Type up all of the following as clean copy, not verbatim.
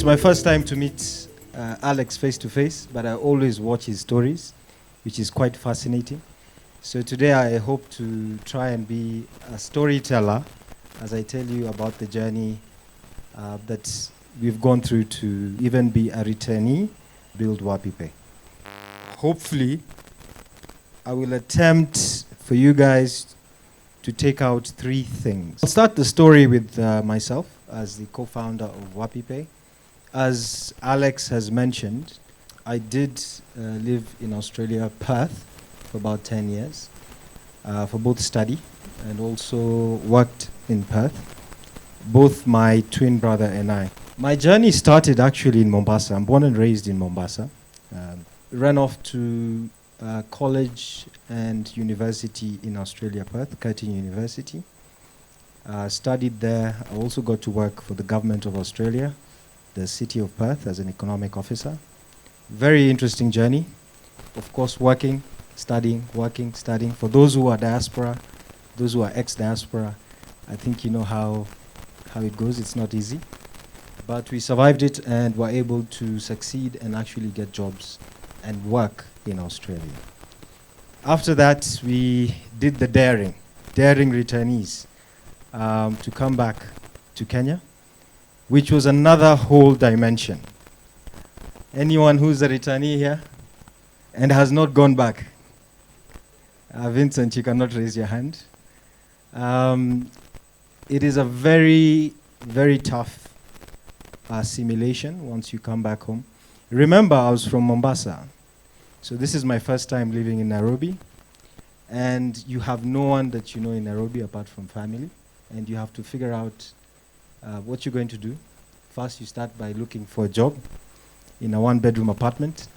It's my first time to meet Alex face to face, but I always watch his stories, which is quite fascinating. So today I hope to try and be a storyteller as I tell you about the journey that we've gone through to even be a returnee, build Wapi Pay. Hopefully, I will attempt for you guys to take out 3 things. I'll start the story with myself as the co-founder of Wapi Pay. As Alex has mentioned, I did live in Australia, Perth, for about 10 years, for both study and also worked in Perth, both my twin brother and I. My journey started actually in Mombasa. I'm born and raised in Mombasa. Ran off to college and university in Australia, Perth, Curtin University. Studied there. I also got to work for the government of Australia, the city of Perth, as an economic officer. Very interesting journey. Of course, working, studying, working, studying. For those who are diaspora, those who are ex-diaspora, I think you know how it goes. It's not easy. But we survived it and were able to succeed and actually get jobs and work in Australia. After that, we did the daring returnees to come back to Kenya, which was another whole dimension. Anyone who's a returnee here and has not gone back? Vincent, you cannot raise your hand. It is a very, very tough assimilation once you come back home. Remember, I was from Mombasa. So this is my first time living in Nairobi. And you have no one that you know in Nairobi apart from family. And you have to figure out what you're going to do. First, you start by looking for a job in a 1-bedroom apartment,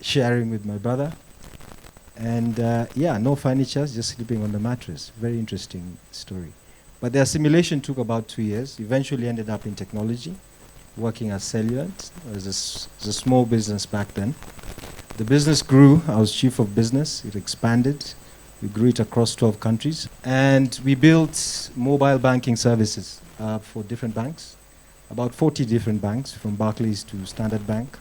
sharing with my brother. And yeah, no furniture, just sleeping on the mattress. Very interesting story. But the assimilation took about 2 years. Eventually ended up in technology, working as cellulant. It was a small business back then. The business grew. I was chief of business. It expanded. We grew it across 12 countries. And we built mobile banking services for different banks, about 40 different banks, from Barclays to Standard Bank.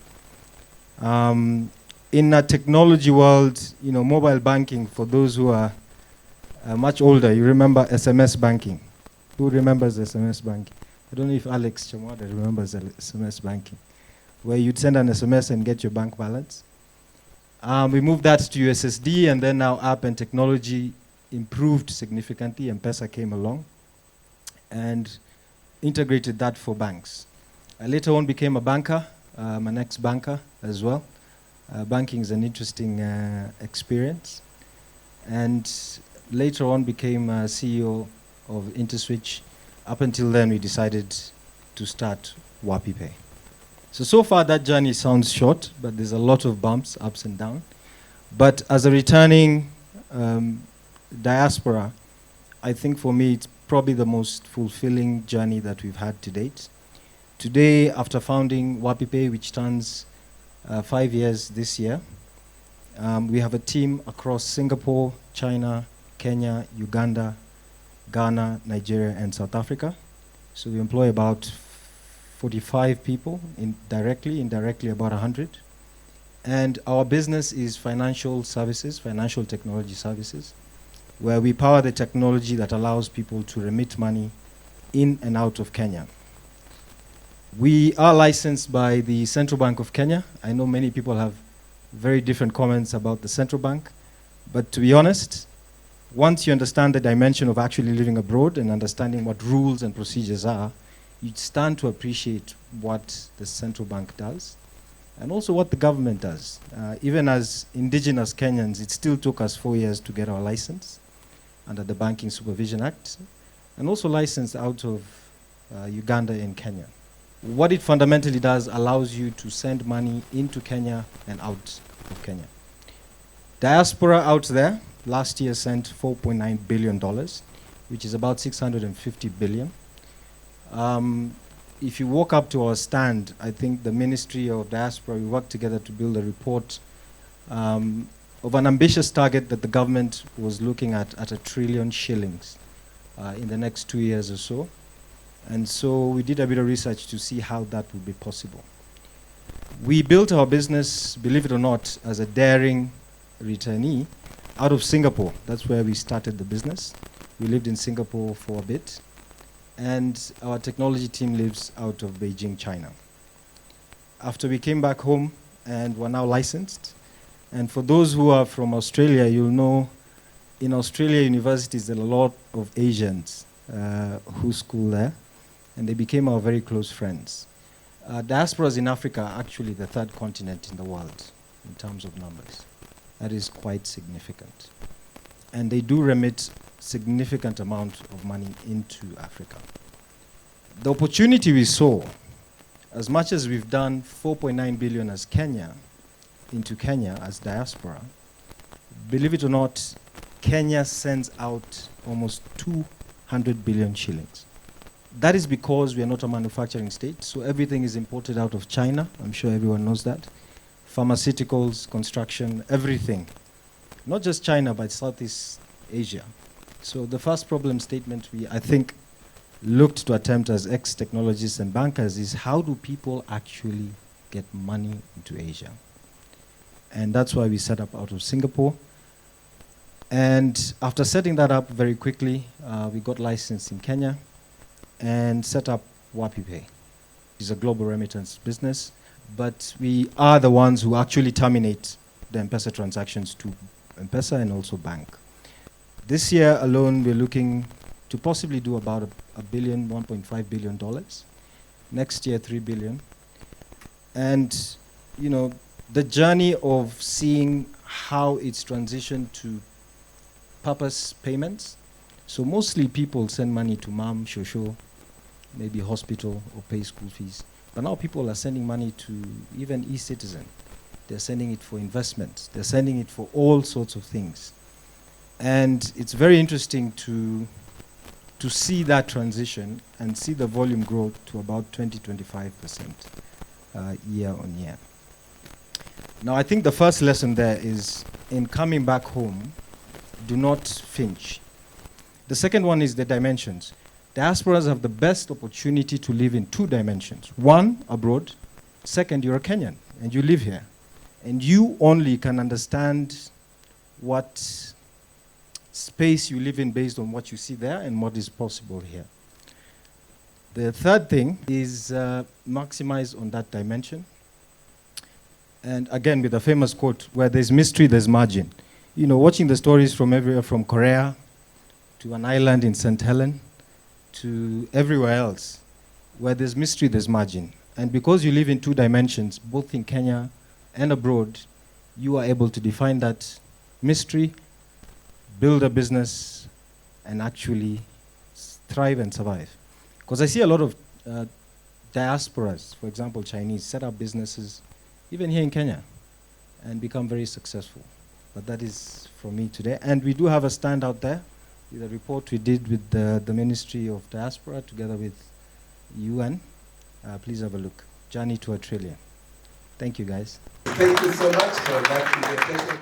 In a technology world, you know, mobile banking, for those who are much older, you remember SMS banking. Who remembers SMS banking? I don't know if Alex Mwaura remembers SMS banking, where you'd send an SMS and get your bank balance. We moved that to USSD, and then now app and technology improved significantly. M-Pesa came along and integrated that for banks. I later on became a banker, an ex-banker as well. Banking is an interesting experience. And later on became CEO of InterSwitch. Up until then, we decided to start Wapi Pay. So far that journey sounds short, but there's a lot of bumps, ups and downs. But as a returning diaspora, I think for me it's probably the most fulfilling journey that we've had to date. Today, after founding Wapi Pay, which turns 5 years this year, we have a team across Singapore, China, Kenya, Uganda, Ghana, Nigeria, and South Africa. So we employ about 45 people, indirectly about 100. And our business is financial services, financial technology services, where we power the technology that allows people to remit money in and out of Kenya. We are licensed by the Central Bank of Kenya. I know many people have very different comments about the Central Bank, but to be honest, once you understand the dimension of actually living abroad and understanding what rules and procedures are, you stand to appreciate what the Central Bank does and also what the government does. Even as indigenous Kenyans, it still took us 4 years to get our license under the Banking Supervision Act, and also licensed out of Uganda and Kenya. What it fundamentally does allows you to send money into Kenya and out of Kenya. Diaspora out there last year sent $4.9 billion, which is about 650 billion. If you walk up to our stand, I think the Ministry of Diaspora, we worked together to build a report of an ambitious target that the government was looking at 1 trillion shillings in the next 2 years or so. And so we did a bit of research to see how that would be possible. We built our business, believe it or not, as a daring returnee out of Singapore. That's where we started the business. We lived in Singapore for a bit, and our technology team lives out of Beijing, China. After we came back home and were now licensed, and for those who are from Australia, you'll know in Australia universities there are a lot of Asians who school there, and they became our very close friends. Diasporas in Africa are actually the third continent in the world in terms of numbers. That is quite significant. And they do remit significant amount of money into Africa. The opportunity we saw, as much as we've done 4.9 billion as Kenya, into Kenya as diaspora, believe it or not, Kenya sends out almost 200 billion shillings. That is because we are not a manufacturing state, so everything is imported out of China. I'm sure everyone knows that. Pharmaceuticals, construction, everything. Not just China, but Southeast Asia. So the first problem statement we, I think, looked to attempt as ex-technologists and bankers is how do people actually get money into Asia? And that's why we set up out of Singapore. And after setting that up very quickly, we got licensed in Kenya and set up Wapi Pay. It's a global remittance business, but we are the ones who actually terminate the M-Pesa transactions to M-Pesa and also bank. This year alone, we're looking to possibly do about $1.5 billion. Next year, 3 billion. And, you know, the journey of seeing how it's transitioned to purpose payments. So mostly people send money to mom, shosho, maybe hospital or pay school fees. But now people are sending money to even e-citizen. They're sending it for investments. They're sending it for all sorts of things. And it's very interesting to see that transition and see the volume grow to about 20-25% year on year. Now I think the first lesson there is in coming back home, do not flinch. The second one is the dimensions. Diasporas have the best opportunity to live in two dimensions. One, abroad. Second, you're a Kenyan and you live here. And you only can understand what space you live in based on what you see there and what is possible here. The third thing is maximize on that dimension. And again, with a famous quote, where there's mystery, there's margin. You know, watching the stories from everywhere, from Korea to an island in St. Helens to everywhere else, where there's mystery, there's margin. And because you live in two dimensions, both in Kenya and abroad, you are able to define that mystery, build a business, and actually thrive and survive. Because I see a lot of diasporas, for example, Chinese, set up businesses, even here in Kenya, and become very successful. But that is from me today. And we do have a stand out there with a report we did with the Ministry of Diaspora together with UN. Please have a look. Journey to a Trillion. Thank you, guys. Thank you so much for that presentation.